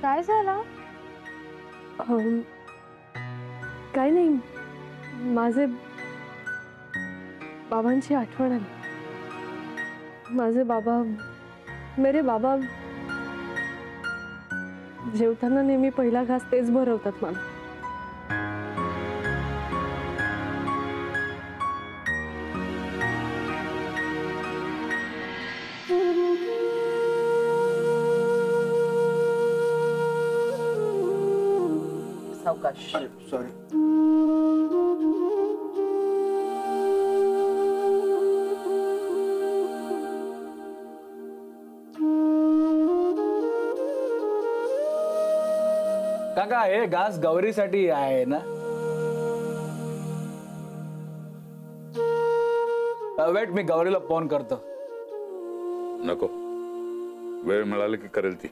काय झालं? काय नाही, माझे बाबांची आठवण आली. माझे बाबा, मेरे बाबा जेवताना नेहमी पहिला घास तेच भरवतात मला. सावकाश. सॉरी. काका हे घास गौरीसाठी आहे ना? वेट, मी गौरीला फोन करतो. नको, वेळ मिळाला की करेल ती.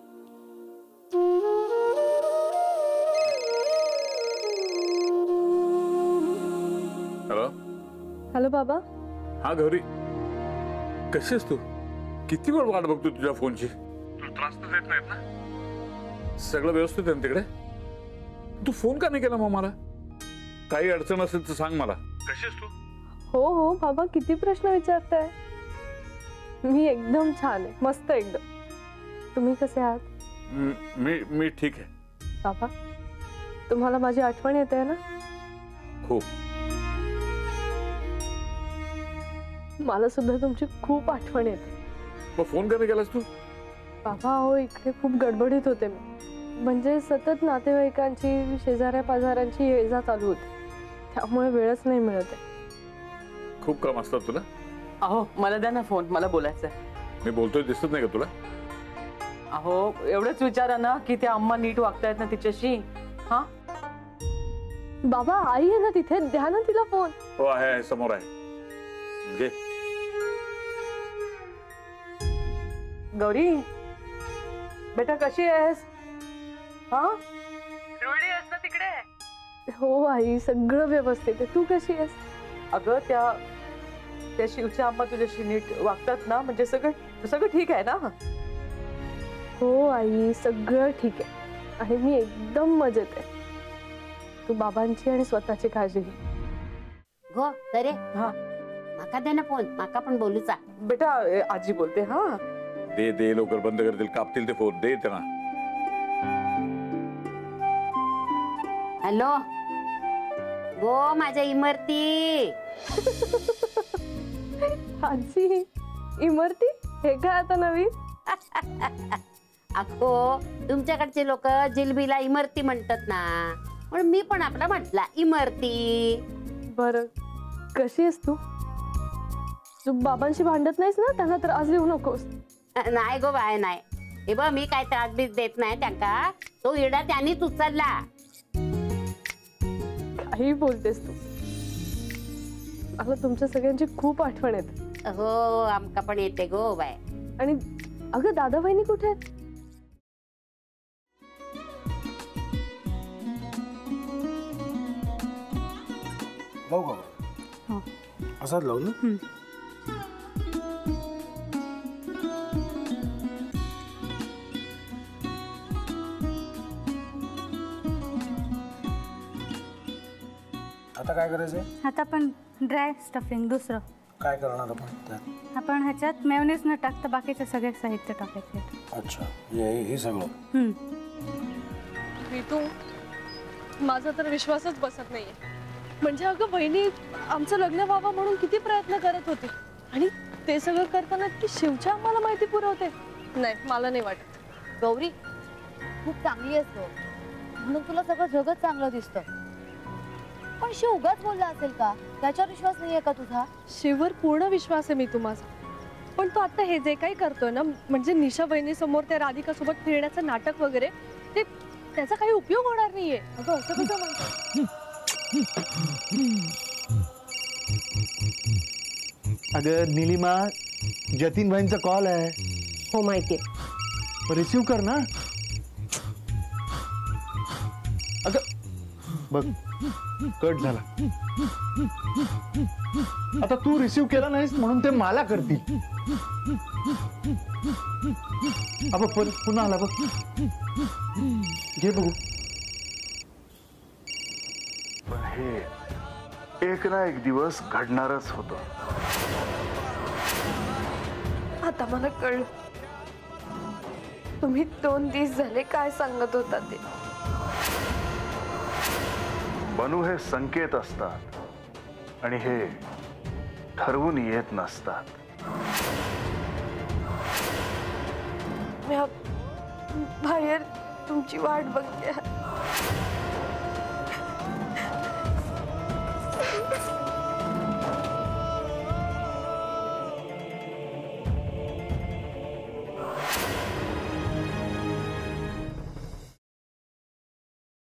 हॅलो. हॅलो बाबा. हा गौरी, कशी आहेस तू? किती वेळ वाट बघतो तुझ्या फोनची. तुला त्रास तर देत नाहीत ना? सगळं व्यवस्थित आहे तिकडे? तू फोन का नाही केला मग मला? काही अडचण असेल तर सांग मला. कशी आहेस तू? हो हो बाबा, किती प्रश्न विचारताय. मी एकदम छान आहे, मस्त एकदम. तुम्ही कसे आहात? मी ठीक आहे बाबा. तुम्हाला माझी आठवण येते ना? खूप. मला सुद्धा तुमची खूप आठवण येते. मग फोन का नाही केलास तू? बाबा हो, इकडे खूप गडबडीत होते मी. म्हणजे सतत नातेवाईकांची, शेजाऱ्या पाजाऱ्यांची ये जा चालू होती, त्यामुळे वेळच नाही मिळत आहे. खूप काम असतात तुला? अहो मला द्या ना फोन, मला बोलायचंय. मी बोलतोय दिसत नाही का तुला? अहो एवढंच विचारा ना की त्या अम्मा नीट वागतायत ना तिच्याशी. हा बाबा, आई आहे ना तिथे, द्या ना तिला फोन. हो आहे, समोर आहे. घे. गौरी बेटा, कशी आहेस? हा रुळी आहेस ना तिकडे? हो आई, सगळं व्यवस्थित आहे. तू कशी आहेस? अगं त्या शिवच्या अम्मा तुझ्याशी नीट वागतात ना? म्हणजे सगळं ठीक आहे ना? हो आई, सगळं ठीक आहे आणि मी एकदम मजेत आहे. तू बाबांची आणि स्वतःची काळजी घे. गो तरे. हा माका दे ना फोन, माका पण बोलूचा. बेटा, आजी बोलते. हा दे लवकर, बंद करतील, कापतील ते फोन. दे त्यांना. हॅलो गो, माझ्या इमरती. आजी, इमरती हे काय आता नवीन? अहो तुमच्याकडचे लोक जिलबीला इमरती म्हणतात ना, म्हणून मी पण आपला म्हटला इमरती. बरं, कशी आहेस तू? तू बाबांशी भांडत नाहीस ना? त्यांना त्रास देऊ नकोस. नाही गो बाय, नाही. हे बघ, मी काय त्रास बीस देत नाही त्यांना. तो इडा त्यांनीच उचलला. काही बोलतेस तू. मला तुमच्या सगळ्यांची खूप आठवण येते. हो, आमका पण येते गो बाय. आणि अगं, दादा वहिनी कुठे आहेत? लावू का? असाच लावू ना? आता काय करायचंय? आता आपण ड्राय स्टफिंग दुसरं काय करणार आपण त्यात? आपण ह्याच्यात मेयोनीज न टाकता बाकीचे सगळे साहित्य टाकायचे. अच्छा, हे सगळं. तू, माझा तर विश्वासच बसत नाहीये. म्हणजे अगं बहिणी, आमचं लग्न व्हावं म्हणून किती प्रयत्न करत होते आणि ते सगळं करताना की शिवच्या आम्हाला माहिती पुरवते. नाही, मला नाही वाटत. गौरी खूप चांगली आहेस गो, म्हणून तुला सगळं जगत चांगलं दिसतं. पण शिव उगाच बोलला असेल का? त्याच्यावर विश्वास नाहीये का तुझा? शिववर पूर्ण विश्वास आहे मी माझा. पण तो आता हे जे काही करतोय ना, म्हणजे निशा बहिणी समोर त्या राधिका सोबत फिरण्याचं नाटक वगैरे, ते त्याचा काही उपयोग होणार नाहीये. अगं असं कसं म्हणतो? अगं नीलिमा, जतीन भाईंचा कॉल आहे. हो माहितीये. रिसीव कर ना. अगं बघ, कट झाला. आता तू रिसीव्ह केला नाहीस म्हणून ते मला करतील. अब पुन्हा आला बघ. घे बघू. पण हे एक ना एक दिवस घडणारच होतं. आता मला कळलं तुम्ही 2 दिवस झाले काय सांगत होता ते. बनू हे संकेत असतात आणि हे ठरवून येत नसतात. मी बाहेर तुमची वाट बघते.